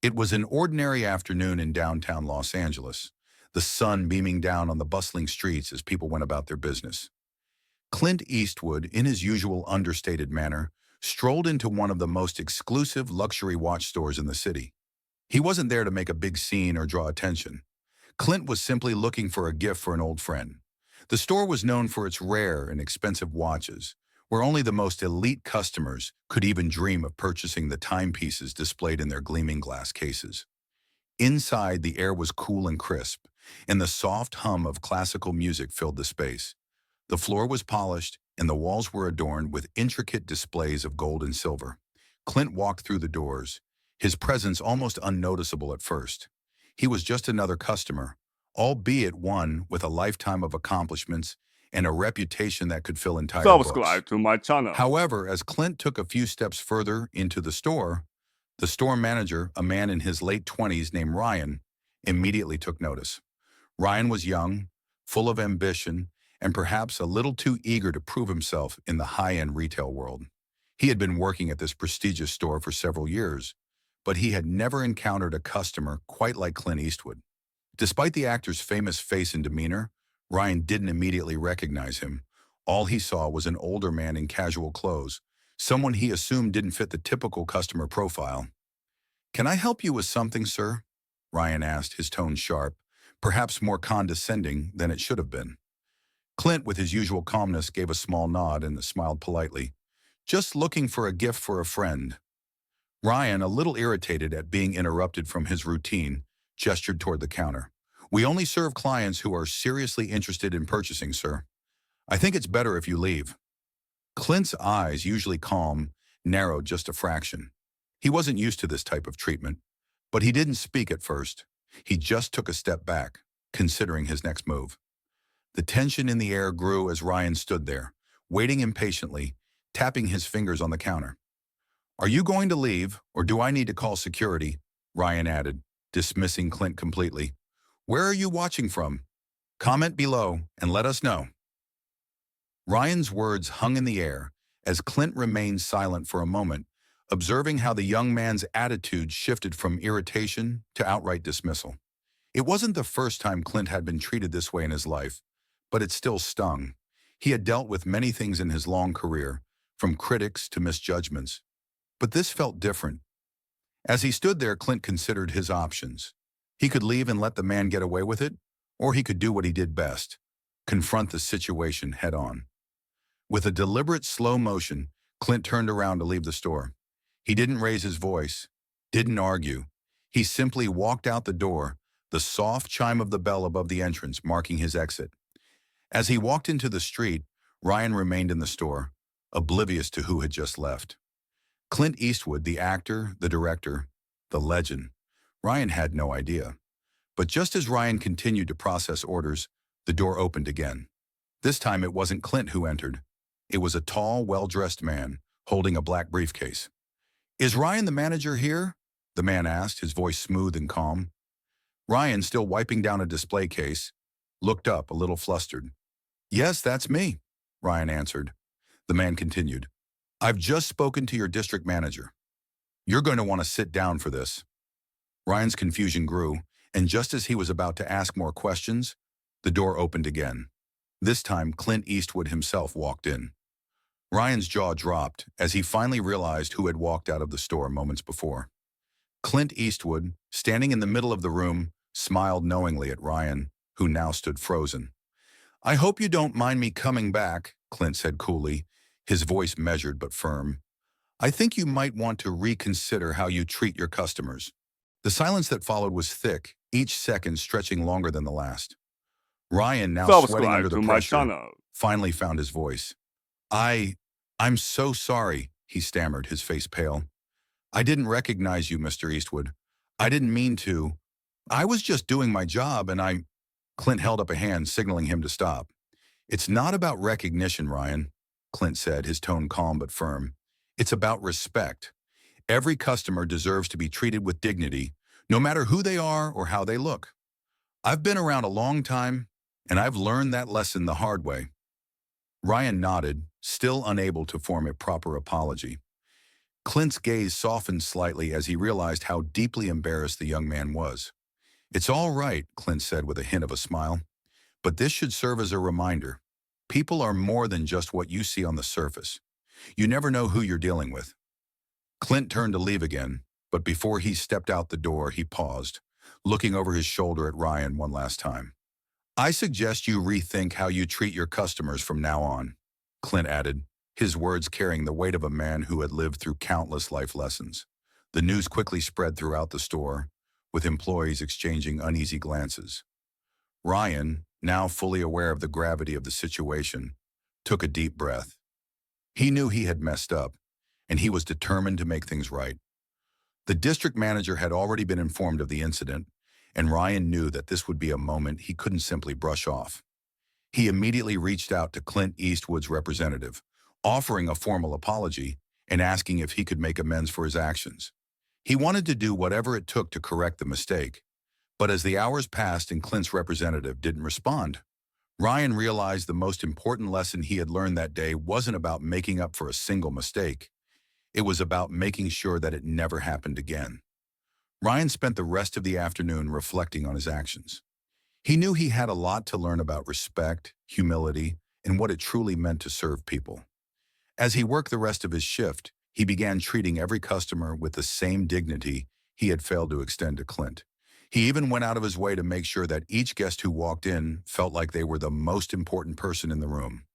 It was an ordinary afternoon in downtown Los Angeles, the sun beaming down on the bustling streets as people went about their business. Clint Eastwood, in his usual understated manner, strolled into one of the most exclusive luxury watch stores in the city. He wasn't there to make a big scene or draw attention. Clint was simply looking for a gift for an old friend. The store was known for its rare and expensive watches, where only the most elite customers could even dream of purchasing the timepieces displayed in their gleaming glass cases. Inside, the air was cool and crisp, and the soft hum of classical music filled the space. The floor was polished, and the walls were adorned with intricate displays of gold and silver. Clint walked through the doors, his presence almost unnoticeable at first. He was just another customer, albeit one with a lifetime of accomplishments and a reputation that could fill entire books. Subscribe to my channel. However, as Clint took a few steps further into the store manager, a man in his late 20s named Ryan, immediately took notice. Ryan was young, full of ambition, and perhaps a little too eager to prove himself in the high-end retail world. He had been working at this prestigious store for several years, but he had never encountered a customer quite like Clint Eastwood. Despite the actor's famous face and demeanor, Ryan didn't immediately recognize him. All he saw was an older man in casual clothes, someone he assumed didn't fit the typical customer profile. "Can I help you with something, sir?" Ryan asked, his tone sharp, perhaps more condescending than it should have been. Clint, with his usual calmness, gave a small nod and smiled politely. "Just looking for a gift for a friend." Ryan, a little irritated at being interrupted from his routine, gestured toward the counter. "We only serve clients who are seriously interested in purchasing, sir. I think it's better if you leave." Clint's eyes, usually calm, narrowed just a fraction. He wasn't used to this type of treatment, but he didn't speak at first. He just took a step back, considering his next move. The tension in the air grew as Ryan stood there, waiting impatiently, tapping his fingers on the counter. "Are you going to leave, or do I need to call security?" Ryan added, dismissing Clint completely. "Where are you watching from? Comment below and let us know." Ryan's words hung in the air as Clint remained silent for a moment, observing how the young man's attitude shifted from irritation to outright dismissal. It wasn't the first time Clint had been treated this way in his life, but it still stung. He had dealt with many things in his long career, from critics to misjudgments. But this felt different. As he stood there, Clint considered his options. He could leave and let the man get away with it, or he could do what he did best, confront the situation head on. With a deliberate slow motion, Clint turned around to leave the store. He didn't raise his voice, didn't argue. He simply walked out the door, the soft chime of the bell above the entrance marking his exit. As he walked into the street, Ryan remained in the store, oblivious to who had just left. Clint Eastwood, the actor, the director, the legend. Ryan had no idea. But just as Ryan continued to process orders, the door opened again. This time it wasn't Clint who entered. It was a tall, well-dressed man, holding a black briefcase. "Is Ryan the manager here?" the man asked, his voice smooth and calm. Ryan, still wiping down a display case, looked up, a little flustered. "Yes, that's me," Ryan answered. The man continued. "I've just spoken to your district manager. You're going to want to sit down for this." Ryan's confusion grew, and just as he was about to ask more questions, the door opened again. This time, Clint Eastwood himself walked in. Ryan's jaw dropped as he finally realized who had walked out of the store moments before. Clint Eastwood, standing in the middle of the room, smiled knowingly at Ryan, who now stood frozen. "I hope you don't mind me coming back," Clint said coolly, his voice measured but firm. "I think you might want to reconsider how you treat your customers." The silence that followed was thick, each second stretching longer than the last. Ryan, now sweating under Subscribe the to my pressure, channel. finally found his voice. I'm so sorry," he stammered, his face pale. "I didn't recognize you, Mr. Eastwood. I didn't mean to. I was just doing my job and I—" Clint held up a hand, signaling him to stop. "It's not about recognition, Ryan," Clint said, his tone calm but firm. "It's about respect. Every customer deserves to be treated with dignity, no matter who they are or how they look. I've been around a long time, and I've learned that lesson the hard way." Ryan nodded, still unable to form a proper apology. Clint's gaze softened slightly as he realized how deeply embarrassed the young man was. "It's all right," Clint said with a hint of a smile. "But this should serve as a reminder. People are more than just what you see on the surface. You never know who you're dealing with." Clint turned to leave again, but before he stepped out the door, he paused, looking over his shoulder at Ryan one last time. "I suggest you rethink how you treat your customers from now on," Clint added, his words carrying the weight of a man who had lived through countless life lessons. The news quickly spread throughout the store, with employees exchanging uneasy glances. Ryan, now fully aware of the gravity of the situation, took a deep breath. He knew he had messed up, and he was determined to make things right. The district manager had already been informed of the incident, and Ryan knew that this would be a moment he couldn't simply brush off. He immediately reached out to Clint Eastwood's representative, offering a formal apology and asking if he could make amends for his actions. He wanted to do whatever it took to correct the mistake, but as the hours passed and Clint's representative didn't respond, Ryan realized the most important lesson he had learned that day wasn't about making up for a single mistake. It was about making sure that it never happened again. Ryan spent the rest of the afternoon reflecting on his actions. He knew he had a lot to learn about respect, humility, and what it truly meant to serve people. As he worked the rest of his shift, he began treating every customer with the same dignity he had failed to extend to Clint. He even went out of his way to make sure that each guest who walked in felt like they were the most important person in the room.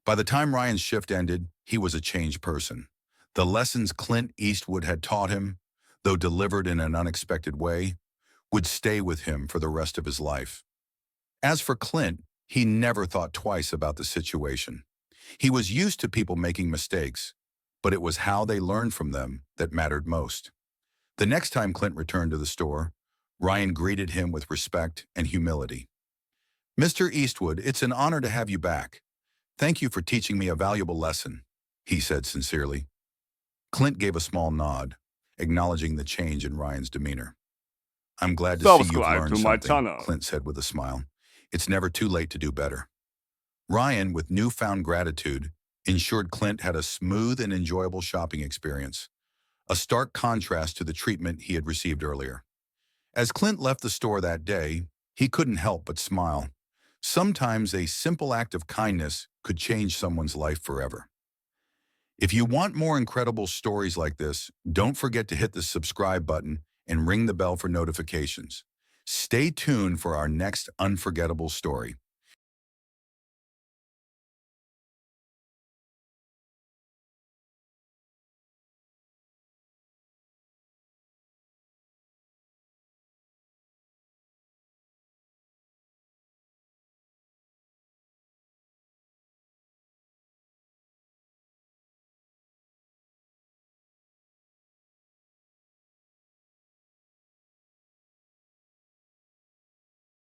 By the time Ryan's shift ended, he was a changed person. The lessons Clint Eastwood had taught him, though delivered in an unexpected way, would stay with him for the rest of his life. As for Clint, he never thought twice about the situation. He was used to people making mistakes, but it was how they learned from them that mattered most. The next time Clint returned to the store, Ryan greeted him with respect and humility. "Mr. Eastwood, it's an honor to have you back. Thank you for teaching me a valuable lesson," he said sincerely. Clint gave a small nod, acknowledging the change in Ryan's demeanor. "I'm glad to see you've Subscribe learned to my something," channel. Clint said with a smile. "It's never too late to do better." Ryan, with newfound gratitude, ensured Clint had a smooth and enjoyable shopping experience, a stark contrast to the treatment he had received earlier. As Clint left the store that day, he couldn't help but smile. Sometimes a simple act of kindness could change someone's life forever. If you want more incredible stories like this, don't forget to hit the subscribe button and ring the bell for notifications. Stay tuned for our next unforgettable story.